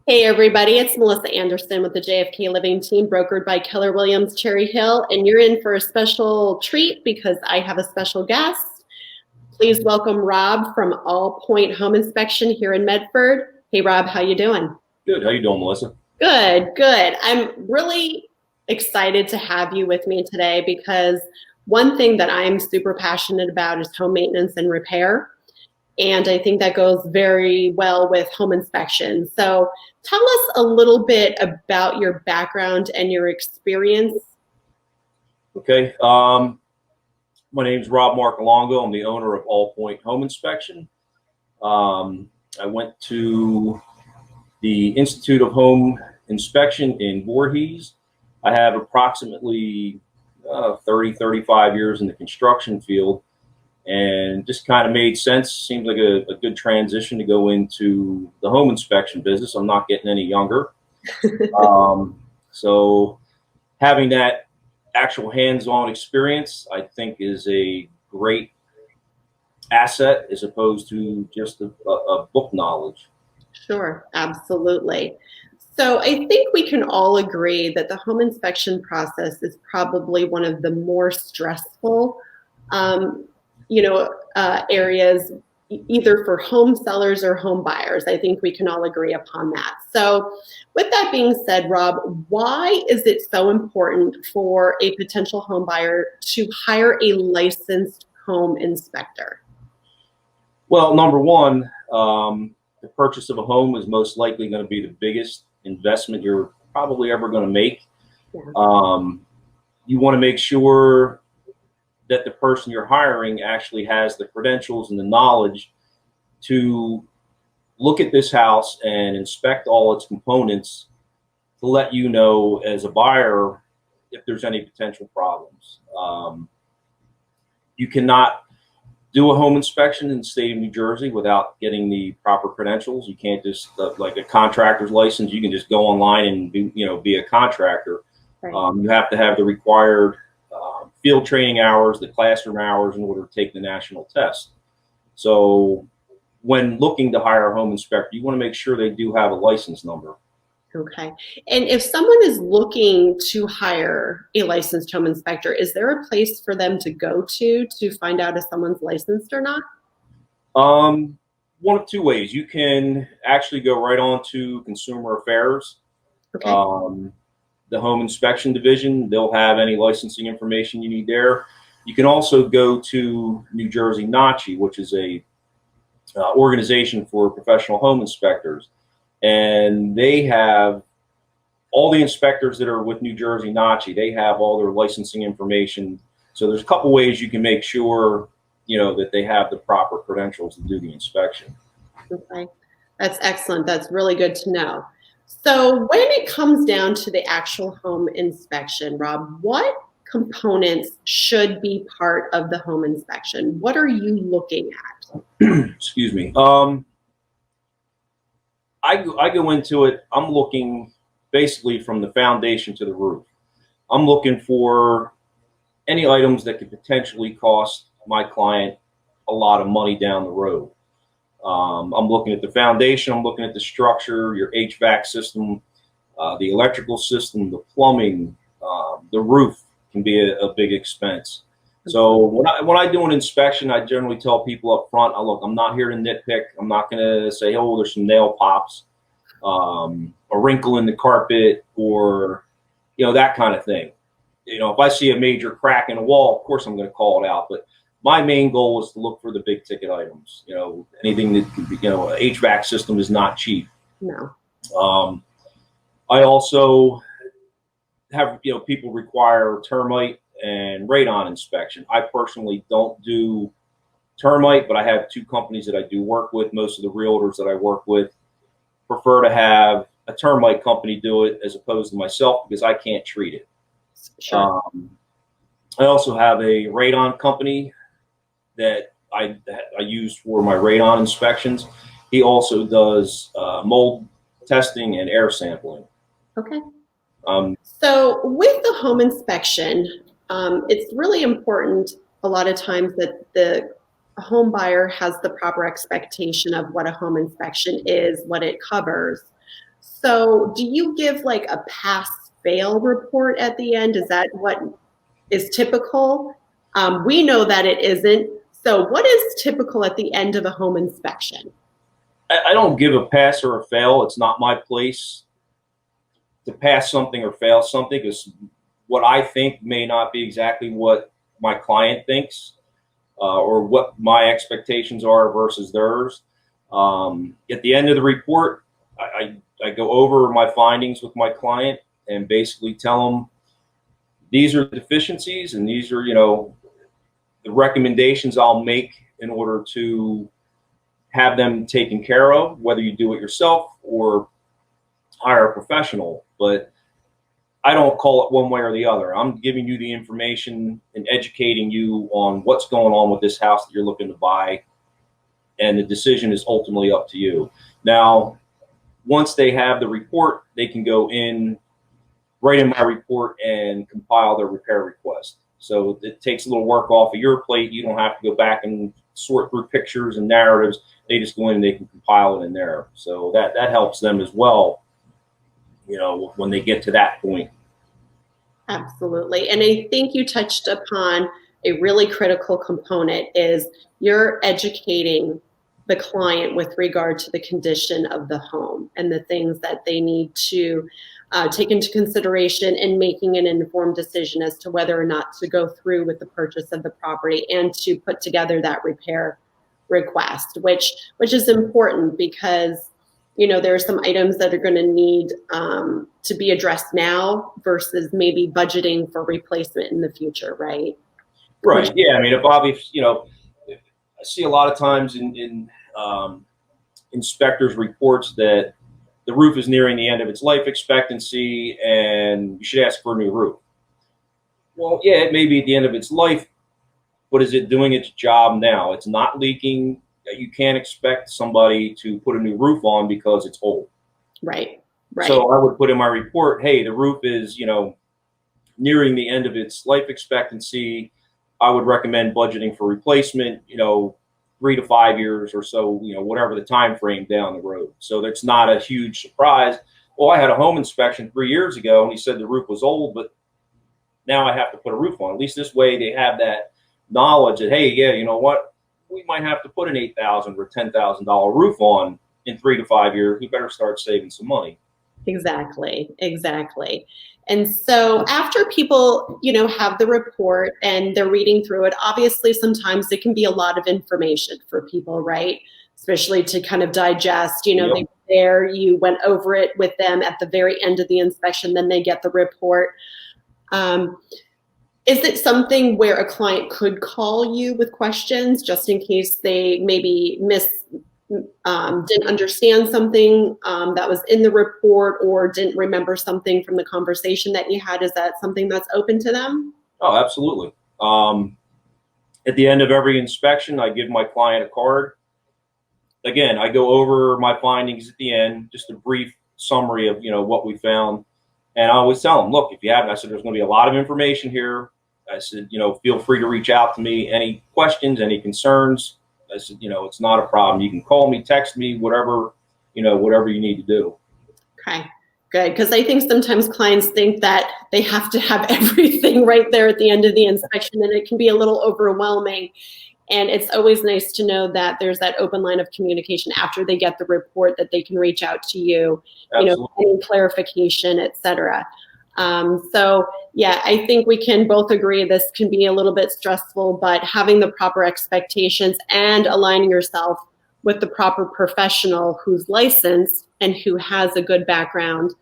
Hey everybody, it's Melissa Anderson with the JFK Living team, brokered by Keller Williams Cherry Hill, and you're in for a special treat because I have a special guest. Please welcome Rob from All Point Home Inspection here in Medford. Hey Rob, how you doing? Good. How you doing, Melissa? Good, good. I'm really excited to have you with me today because one thing that I'm super passionate about is home maintenance and repair. And I think that goes very well with home inspection. So tell us a little bit about your background and your experience. Okay. My name's Rob Marcolongo. I'm the owner of All Point Home Inspection. I went to the Institute of Home Inspection in Voorhees. I have approximately 30, 35 years in the construction field, and just kind of made sense. Seems like a good transition to go into the home inspection business. I'm not getting any younger. So having that actual hands-on experience, I think, is a great asset as opposed to just a book knowledge. Sure, absolutely. So I think we can all agree that the home inspection process is probably one of the more stressful, um, areas either for home sellers or home buyers. I think we can all agree upon that. So with that being said, Rob, why is it so important for a potential home buyer to hire a licensed home inspector? Well, number one, the purchase of a home is most likely going to be the biggest investment you're probably ever going to make. Yeah. You want to make sure that the person you're hiring actually has the credentials and the knowledge to look at this house and inspect all its components to let you know as a buyer if there's any potential problems. You cannot do a home inspection in the state of New Jersey without getting the proper credentials. You can't just like a contractor's license. You can just go online and be a contractor. Right. You have to have the required field training hours, the classroom hours in order to take the national test. So when looking to hire a home inspector, you want to make sure they do have a license number. Okay. And if someone is looking to hire a licensed home inspector, is there a place for them to go to find out if someone's licensed or not? One of two ways. You can actually go right on to Consumer Affairs. Okay. The home inspection division, they'll have any licensing information you need there. You can also go to New Jersey NJJ, which is a organization for professional home inspectors, and they have all the inspectors that are with New Jersey NJJ. They have all their licensing information. So there's a couple ways you can make sure that they have the proper credentials to do the inspection. Okay. That's excellent. That's really good to know. So when it comes down to the actual home inspection, Rob, what components should be part of the home inspection? What are you looking at? Excuse me. I go into it, I'm looking basically from the foundation to the roof. I'm looking for any items that could potentially cost my client a lot of money down the road. I'm looking at the foundation, I'm looking at the structure, your HVAC system, the electrical system, the plumbing, the roof can be a big expense. So when I do an inspection, I generally tell people up front, I'm not here to nitpick. I'm not going to say, oh, there's some nail pops, a wrinkle in the carpet, or that kind of thing. If I see a major crack in a wall, of course I'm going to call it out. But my main goal is to look for the big ticket items. Anything that could be, an HVAC system is not cheap. No. I also have people require termite and radon inspection. I personally don't do termite, but I have two companies that I do work with. Most of the realtors that I work with prefer to have a termite company do it as opposed to myself because I can't treat it. Sure. I also have a radon company that I use for my radon inspections. He also does mold testing and air sampling. Okay. So with the home inspection, it's really important a lot of times that the home buyer has the proper expectation of what a home inspection is, what it covers. So do you give like a pass fail report at the end? Is that what is typical? We know that it isn't. So what is typical at the end of a home inspection? I don't give a pass or a fail. It's not my place to pass something or fail something, because what I think may not be exactly what my client thinks, or what my expectations are versus theirs. At the end of the report, I go over my findings with my client and basically tell them these are deficiencies and these are, the recommendations I'll make in order to have them taken care of, whether you do it yourself or hire a professional. But I don't call it one way or the other. I'm giving you the information and educating you on what's going on with this house that you're looking to buy, and the decision is ultimately up to you. Now, once they have the report, they can go in, write in my report, and compile their repair request. So it takes a little work off of your plate. You don't have to go back and sort through pictures and narratives. They just go in and they can compile it in there. So that helps them as well, when they get to that point. Absolutely. And I think you touched upon a really critical component is you're educating the client with regard to the condition of the home and the things that they need to take into consideration in making an informed decision as to whether or not to go through with the purchase of the property and to put together that repair request, which is important because there are some items that are going to need to be addressed now versus maybe budgeting for replacement in the future, right? Right. Yeah. I mean, if obviously, I see a lot of times in inspectors' reports that the roof is nearing the end of its life expectancy and you should ask for a new roof. Well, yeah, it may be at the end of its life, but is it doing its job now? It's not leaking. You can't expect somebody to put a new roof on because it's old. Right. Right. So I would put in my report, hey, the roof is, nearing the end of its life expectancy. I would recommend budgeting for replacement, 3 to 5 years or so, whatever the time frame down the road. So that's not a huge surprise. Well, I had a home inspection 3 years ago and he said the roof was old, but now I have to put a roof on. At least this way they have that knowledge that, hey, yeah, you know what? We might have to put an $8,000 or $10,000 roof on in 3 to 5 years. We better start saving some money. Exactly. Exactly. And so after people, have the report and they're reading through it, obviously sometimes it can be a lot of information for people, right? Especially to kind of digest, they were there, you went over it with them at the very end of the inspection, then they get the report. Is it something where a client could call you with questions just in case they maybe didn't understand something that was in the report or didn't remember something from the conversation that you had? Is that something that's open to them? Oh, absolutely. At the end of every inspection, I give my client a card. Again, I go over my findings at the end, just a brief summary of what we found. And I always tell them, look, if you haven't, I said, there's going to be a lot of information here. I said, feel free to reach out to me. Any questions, any concerns? I said, it's not a problem. You can call me, text me, whatever you need to do. Okay, good. Because I think sometimes clients think that they have to have everything right there at the end of the inspection, and it can be a little overwhelming. And it's always nice to know that there's that open line of communication after they get the report that they can reach out to you, any clarification, et cetera. So yeah, I think we can both agree this can be a little bit stressful, but having the proper expectations and aligning yourself with the proper professional who's licensed and who has a good background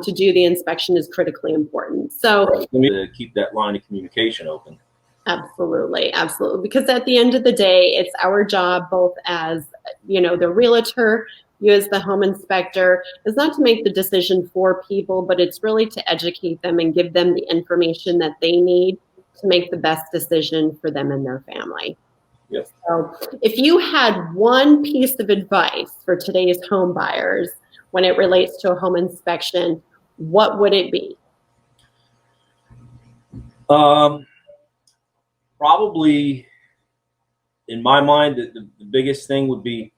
to do the inspection is critically important. So to keep that line of communication open. Absolutely, absolutely. Because at the end of the day, it's our job, both as the realtor, you as the home inspector, is not to make the decision for people, but it's really to educate them and give them the information that they need to make the best decision for them and their family. Yes. So if you had one piece of advice for today's home buyers when it relates to a home inspection, what would it be? Probably, in my mind, the biggest thing would be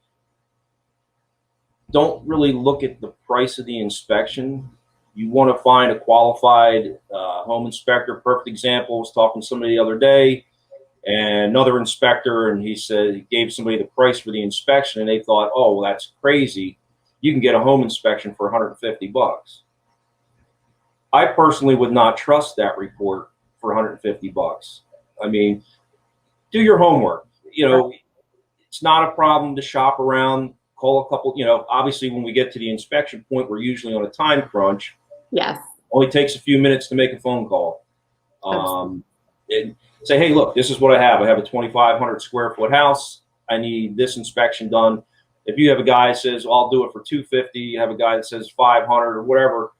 don't really look at the price of the inspection. You want to find a qualified home inspector. Perfect example, I was talking to somebody the other day, and another inspector, and he said he gave somebody the price for the inspection, and they thought, oh, well, that's crazy. You can get a home inspection for 150 bucks. I personally would not trust that report for 150 bucks. I mean, do your homework. You know, it's not a problem to shop around, call a couple, you know, obviously when we get to the inspection point, we're usually on a time crunch. Yes. Only takes a few minutes to make a phone call. Absolutely. And say, hey, look, this is what I have. I have a 2,500 square foot house. I need this inspection done. If you have a guy that says, well, I'll do it for 250, you have a guy that says 500 or whatever,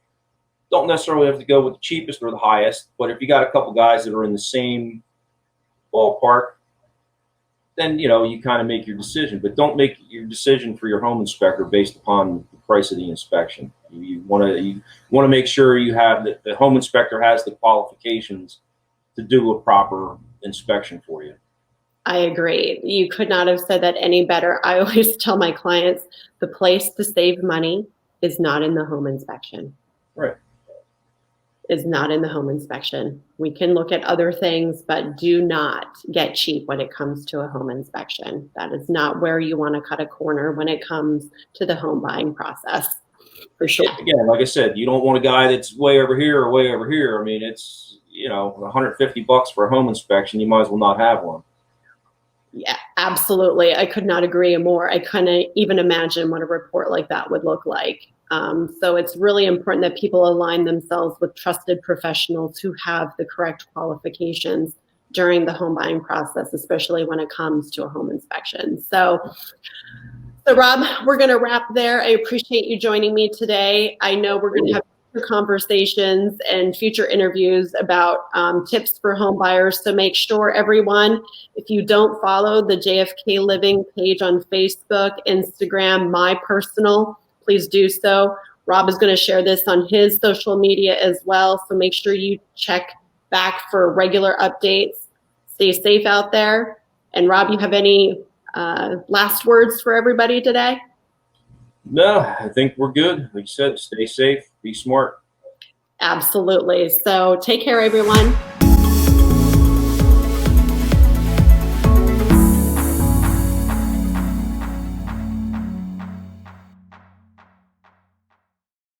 don't necessarily have to go with the cheapest or the highest. But if you got a couple guys that are in the same ballpark, then, you know, you kind of make your decision. But don't make your decision for your home inspector based upon the price of the inspection. You want to make sure you have that the home inspector has the qualifications to do a proper inspection for you. I agree. You could not have said that any better. I always tell my clients the place to save money is not in the home inspection. Right. Is not in the home inspection. We can look at other things, but do not get cheap when it comes to a home inspection. That is not where you want to cut a corner when it comes to the home buying process, for sure. Again, like I said, you don't want a guy that's way over here or way over here. I mean, it's, you know, 150 bucks for a home inspection. You might as well not have one. Yeah, absolutely. I could not agree more. I couldn't even imagine what a report like that would look like. So it's really important that people align themselves with trusted professionals who have the correct qualifications during the home buying process, especially when it comes to a home inspection. So Rob, we're going to wrap there. I appreciate you joining me today. I know we're going to have future conversations and future interviews about tips for home buyers. So make sure, everyone, if you don't follow the JFK Living page on Facebook, Instagram, my personal, please do so. Rob is going to share this on his social media as well. So make sure you check back for regular updates. Stay safe out there. And Rob, you have any last words for everybody today? No, I think we're good. Like you said, stay safe, be smart. Absolutely. So take care, everyone.